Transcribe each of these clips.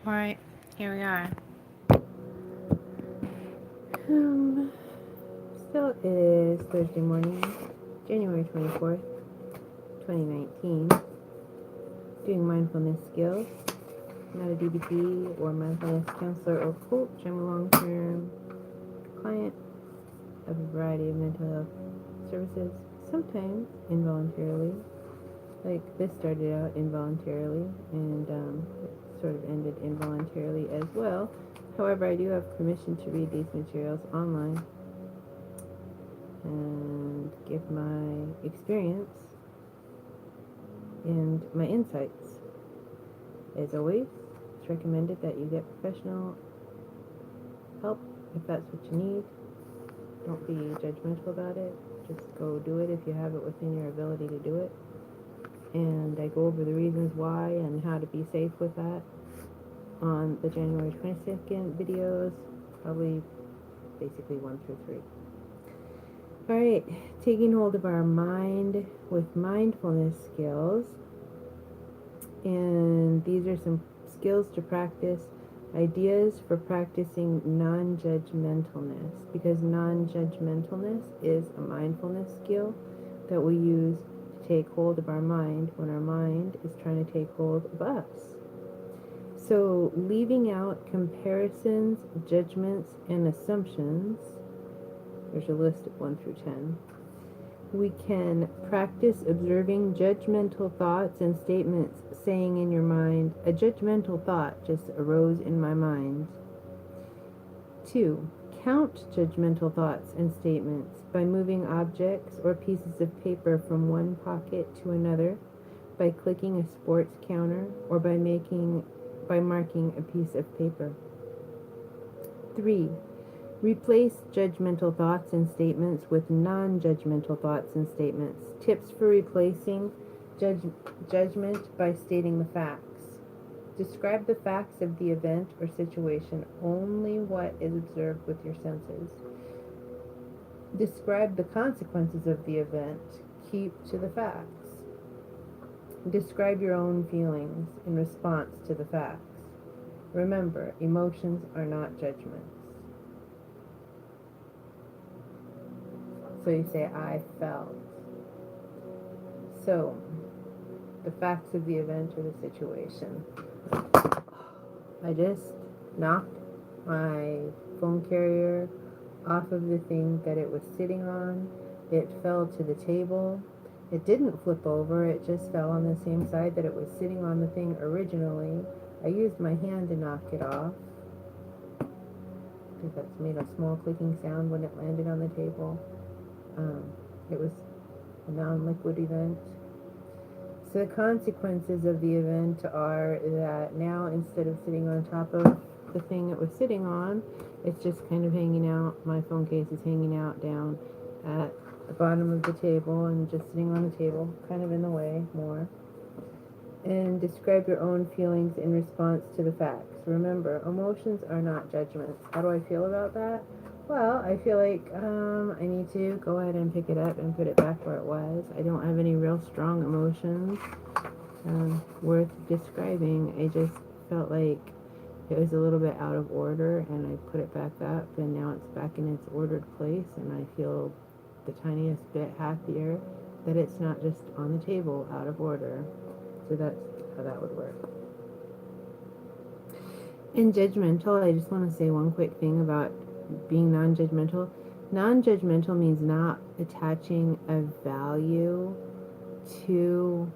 Alright, here we are. Still is Thursday morning, January 24th, 2019. Doing mindfulness skills. Not a DBT or mindfulness counselor or coach. I'm a long-term client of a variety of mental health services, sometimes involuntarily. Like this started out involuntarily and it sort of ended involuntarily as well. However, I do have permission to read these materials online and give my experience and my insights. As always, it's recommended that you get professional help if that's what you need. Don't be judgmental about it. Just go do it if you have it within your ability to do it. And I go over the reasons why and how to be safe with that on the January 22nd videos, probably basically 1 through 3. Alright, taking hold of our mind with mindfulness skills. And these are some skills to practice, ideas for practicing non-judgmentalness, because non-judgmentalness is a mindfulness skill that we use to take hold of our mind when our mind is trying to take hold of us. So leaving out comparisons, judgments, and assumptions, there's a list of 1 through 10. We can practice observing judgmental thoughts and statements, saying in your mind, a judgmental thought just arose in my mind. 2. Count judgmental thoughts and statements by moving objects or pieces of paper from one pocket to another, by clicking a sports counter, or by marking a piece of paper. 3. Replace judgmental thoughts and statements with non-judgmental thoughts and statements. Tips for replacing judgment by stating the facts. Describe the facts of the event or situation, only what is observed with your senses. Describe the consequences of the event. Keep to the facts. Describe your own feelings in response to the facts. Remember, emotions are not judgments. So you say, I felt. So, the facts of the event or the situation. I just knocked my phone carrier off of the thing that it was sitting on. It fell to the table. It didn't flip over. It just fell on the same side that it was sitting on the thing originally. I used my hand to knock it off. I think that's made a small clicking sound when it landed on the table. It was a non-liquid event. So the consequences of the event are that now, instead of sitting on top of the thing it was sitting on, it's just kind of hanging out. My phone case is hanging out down at the bottom of the table and just sitting on the table, kind of in the way more. And describe your own feelings in response to the facts. Remember, emotions are not judgments. How do I feel about that? Well, I feel like I need to go ahead and pick it up and put it back where it was. I don't have any real strong emotions worth describing. I just felt like it was a little bit out of order, and I put it back up, and now it's back in its ordered place, and I feel the tiniest bit happier that it's not just on the table out of order. So that's how that would work. In judgmental, I just want to say one quick thing about being non-judgmental. Non-judgmental means not attaching a value to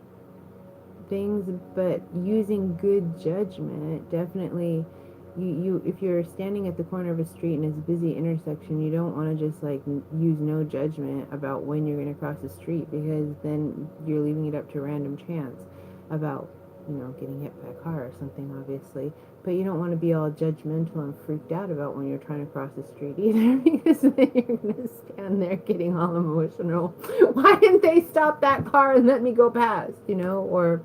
things, but using good judgment. Definitely, you if you're standing at the corner of a street and it's a busy intersection, you don't want to just like use no judgment about when you're going to cross the street, because then you're leaving it up to random chance about, getting hit by a car or something, obviously. But you don't want to be all judgmental and freaked out about when you're trying to cross the street either, because then you're going to stand there getting all emotional. Why didn't they stop that car and let me go past, Or,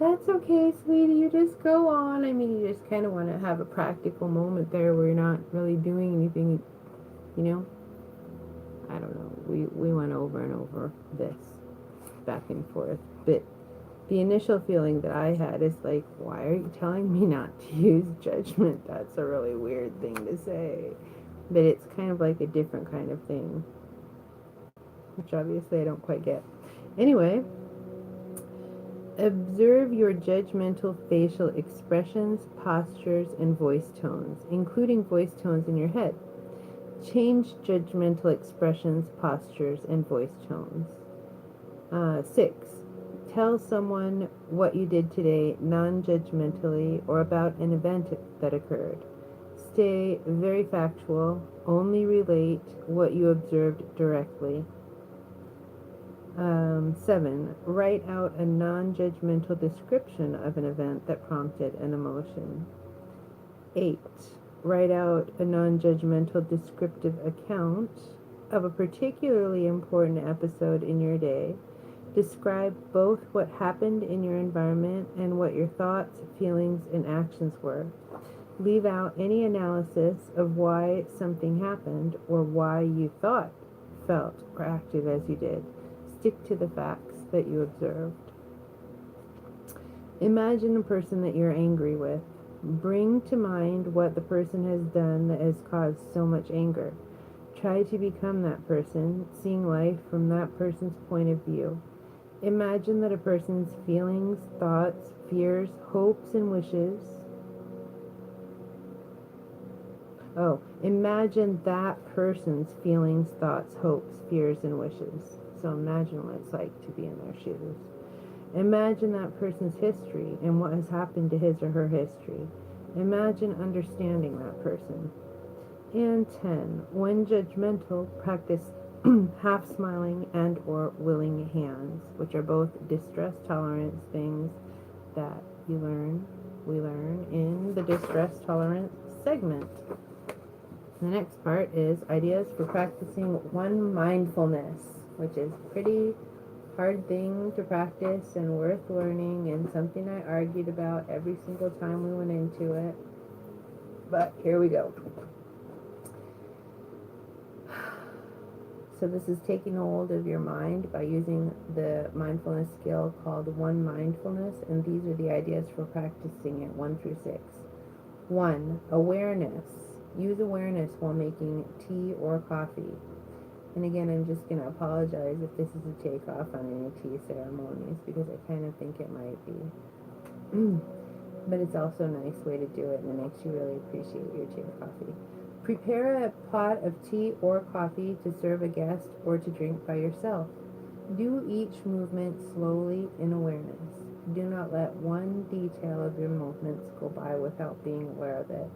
that's okay, sweetie, you just go on. I mean, you just kind of want to have a practical moment there where you're not really doing anything, I don't know. We went over and over this back and forth. But the initial feeling that I had is like, why are you telling me not to use judgment? That's a really weird thing to say. But it's kind of like a different kind of thing, which obviously I don't quite get. Anyway, observe your judgmental facial expressions, postures, and voice tones, including voice tones in your head. Change judgmental expressions, postures, and voice tones. 6. Tell someone what you did today non-judgmentally or about an event that occurred. Stay very factual. Only relate what you observed directly. 7. Write out a non-judgmental description of an event that prompted an emotion. 8. Write out a non-judgmental descriptive account of a particularly important episode in your day. Describe both what happened in your environment and what your thoughts, feelings, and actions were. Leave out any analysis of why something happened or why you thought, felt, or acted as you did. Stick to the facts that you observed. Imagine a person that you're angry with. Bring to mind what the person has done that has caused so much anger. Try to become that person, seeing life from that person's point of view. Imagine that a person's feelings, thoughts, fears, hopes, and wishes. Imagine that person's feelings, thoughts, hopes, fears, and wishes. So imagine what it's like to be in their shoes. Imagine that person's history and what has happened to his or her history. Imagine understanding that person. And 10. When judgmental, practice half smiling and or willing hands, which are both distress tolerance things that we learn in the distress tolerance segment. The next part is ideas for practicing one-mindfulness, which is a pretty hard thing to practice and worth learning, and something I argued about every single time we went into it. But here we go. So this is taking hold of your mind by using the mindfulness skill called One-Mindfulness, and these are the ideas for practicing it, 1 through 6. 1. Awareness. Use awareness while making tea or coffee. And again, I'm just going to apologize if this is a takeoff on any tea ceremonies, because I kind of think it might be. But it's also a nice way to do it, and it makes you really appreciate your tea or coffee. Prepare a pot of tea or coffee to serve a guest or to drink by yourself. Do each movement slowly in awareness. Do not let one detail of your movements go by without being aware of it.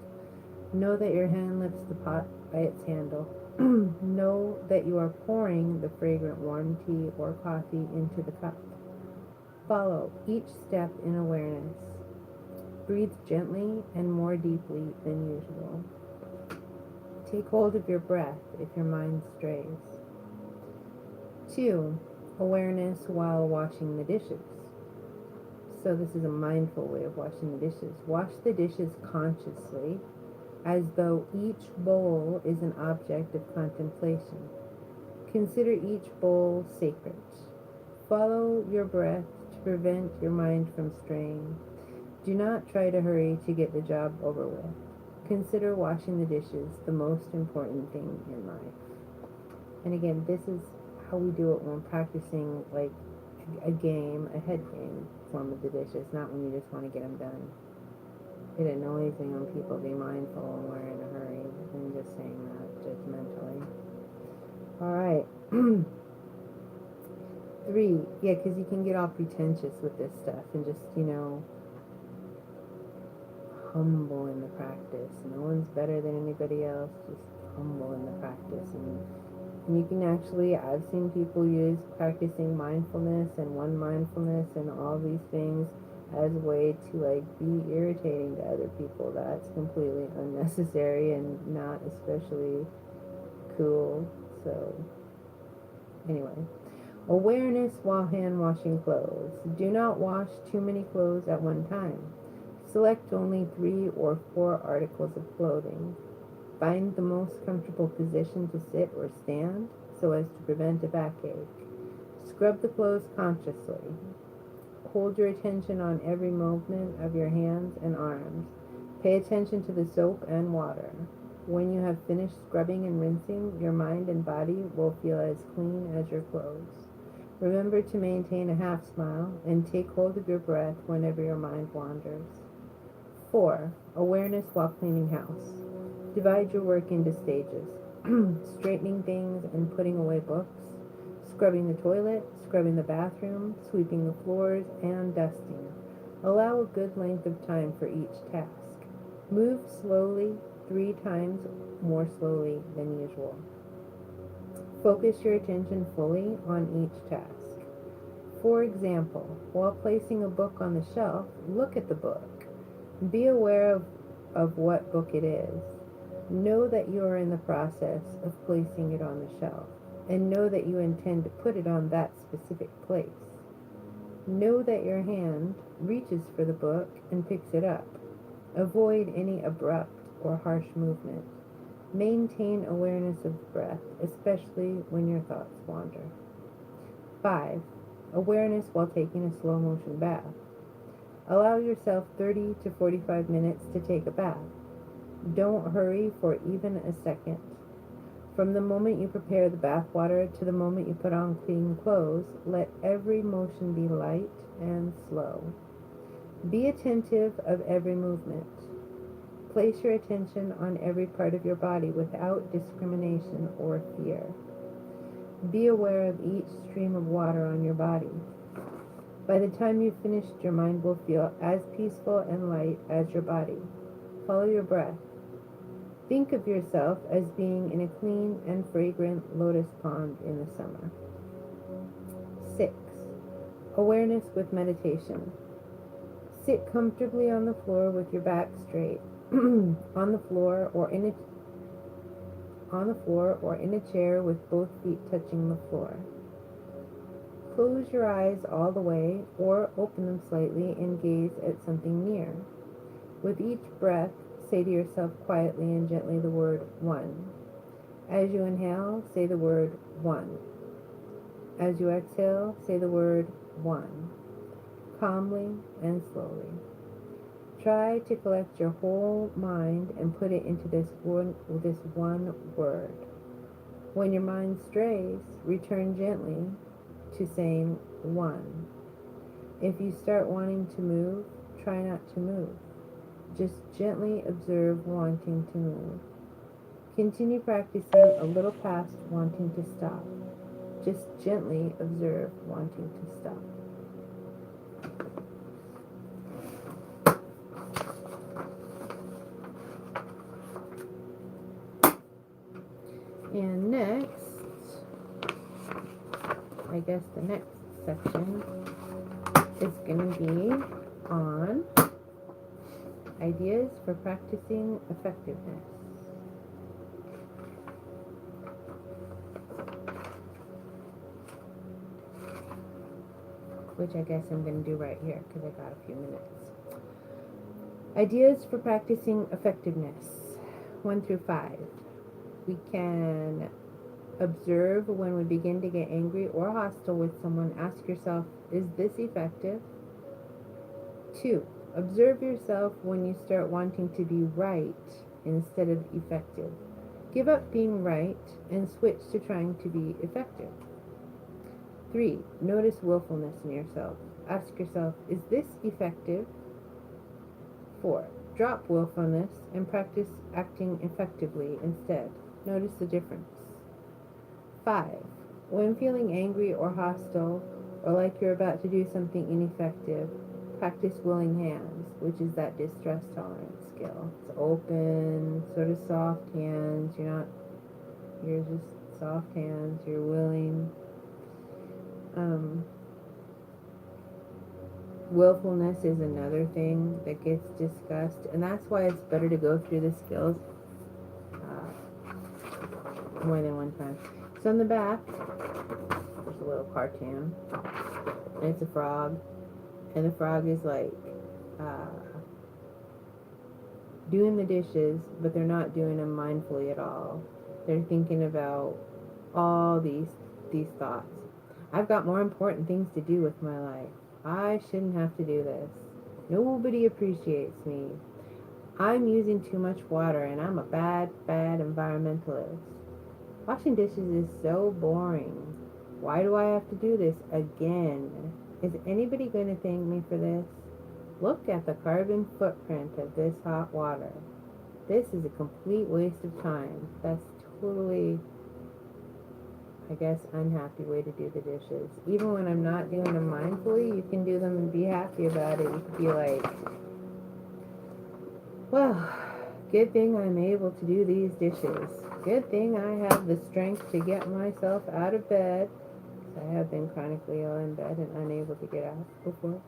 Know that your hand lifts the pot by its handle. Know that you are pouring the fragrant warm tea or coffee into the cup. Follow each step in awareness. Breathe gently and more deeply than usual. Take hold of your breath if your mind strays. 2. Awareness while washing the dishes. So this is a mindful way of washing the dishes. Wash the dishes consciously, as though each bowl is an object of contemplation. Consider each bowl sacred. Follow your breath to prevent your mind from straying. Do not try to hurry to get the job over with. Consider washing the dishes the most important thing in life. And again, this is how we do it when we're practicing like a game, a head game form of the dishes, not when you just want to get them done. It annoys me when people be mindful when we're in a hurry. I'm just saying that judgmentally. Alright. 3. Yeah, because you can get all pretentious with this stuff and just, humble in the practice. No one's better than anybody else, just humble in the practice. And you can actually, I've seen people use practicing mindfulness and one-mindfulness and all these things as a way to be irritating to other people. That's completely unnecessary and not especially cool. So anyway, awareness while hand washing clothes. Do not wash too many clothes at one time. Select only 3 or 4 articles of clothing. Find the most comfortable position to sit or stand so as to prevent a backache. Scrub the clothes consciously. Hold your attention on every movement of your hands and arms. Pay attention to the soap and water. When you have finished scrubbing and rinsing, your mind and body will feel as clean as your clothes. Remember to maintain a half smile and take hold of your breath whenever your mind wanders. 4. Awareness while cleaning house. Divide your work into stages. Straightening things and putting away books, scrubbing the toilet, scrubbing the bathroom, sweeping the floors, and dusting. Allow a good length of time for each task. Move slowly, 3 times more slowly than usual. Focus your attention fully on each task. For example, while placing a book on the shelf, look at the book. Be aware of what book it is. Know that you are in the process of placing it on the shelf, and know that you intend to put it on that specific place. Know that your hand reaches for the book and picks it up. Avoid any abrupt or harsh movement. Maintain awareness of the breath, especially when your thoughts wander. 5. Awareness while taking a slow motion bath. Allow yourself 30 to 45 minutes to take a bath. Don't hurry for even a second. From the moment you prepare the bath water to the moment you put on clean clothes, let every motion be light and slow. Be attentive of every movement. Place your attention on every part of your body without discrimination or fear. Be aware of each stream of water on your body. By the time you've finished, your mind will feel as peaceful and light as your body. Follow your breath. Think of yourself as being in a clean and fragrant lotus pond in the summer. 6. Awareness with meditation. Sit comfortably on the floor with your back straight, on the floor or in a chair with both feet touching the floor. Close your eyes all the way or open them slightly and gaze at something near. With each breath, say to yourself quietly and gently the word 1. As you inhale, say the word 1. As you exhale, say the word 1. Calmly and slowly. Try to collect your whole mind and put it into this one word. When your mind strays, return gently to saying 1. If you start wanting to move, try not to move. Just gently observe wanting to move. Continue practicing a little past wanting to stop. Just gently observe wanting to stop. And next, I guess the next section is going to be on ideas for practicing effectiveness. Which I guess I'm going to do right here because I got a few minutes. Ideas for practicing effectiveness. 1 through 5. We can observe when we begin to get angry or hostile with someone. Ask yourself, is this effective? 2. Observe yourself when you start wanting to be right instead of effective. Give up being right and switch to trying to be effective. 3. Notice willfulness in yourself. Ask yourself, is this effective? 4. Drop willfulness and practice acting effectively instead. Notice the difference. 5. When feeling angry or hostile or like you're about to do something ineffective, practice willing hands, which is that distress tolerance skill. It's open, sort of soft hands. You're just soft hands. You're willing. Willfulness is another thing that gets discussed, and that's why it's better to go through the skills more than one time. So in the back, there's a little cartoon, and it's a frog, and the frog is like doing the dishes, but they're not doing them mindfully at all. They're thinking about all these thoughts. I've got more important things to do with my life. I shouldn't have to do this. Nobody appreciates me. I'm using too much water and I'm a bad environmentalist. Washing dishes is so boring. Why do I have to do this again? Is anybody going to thank me for this? Look at the carbon footprint of this hot water. This is a complete waste of time. That's totally, I guess, unhappy way to do the dishes. Even when I'm not doing them mindfully, you can do them and be happy about it. You could be like, well, good thing I'm able to do these dishes. Good thing I have the strength to get myself out of bed. I have been chronically ill in bed and unable to get out before.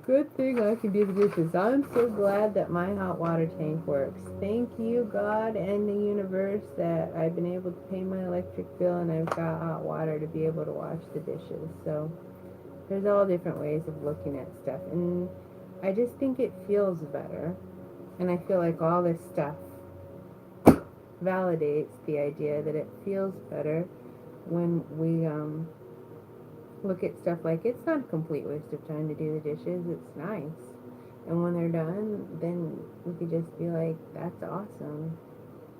Good thing I can do the dishes. I'm so glad that my hot water tank works. Thank you, God and the universe, that I've been able to pay my electric bill and I've got hot water to be able to wash the dishes. So there's all different ways of looking at stuff. And I just think it feels better. And I feel like all this stuff validates the idea that it feels better when we look at stuff like it's not a complete waste of time to do the dishes. It's nice. And when they're done, then we could just be like, that's awesome.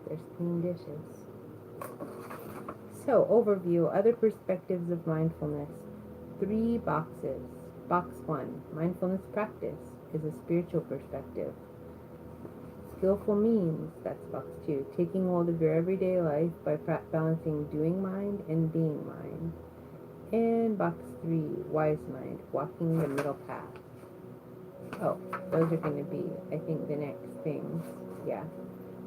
There's clean dishes. So, overview, other perspectives of mindfulness. 3 boxes. Box 1, mindfulness practice, is a spiritual perspective. Skillful means, that's box 2, taking hold of your everyday life by balancing doing mind and being mind. And box 3, wise mind, walking the middle path. Oh, those are going to be, I think, the next things. Yeah.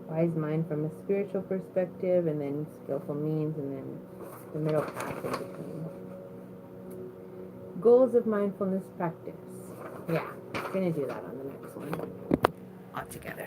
Wise mind from a spiritual perspective, and then skillful means, and then the middle path in between. Goals of mindfulness practice. Yeah, going to do that on the next one. All together.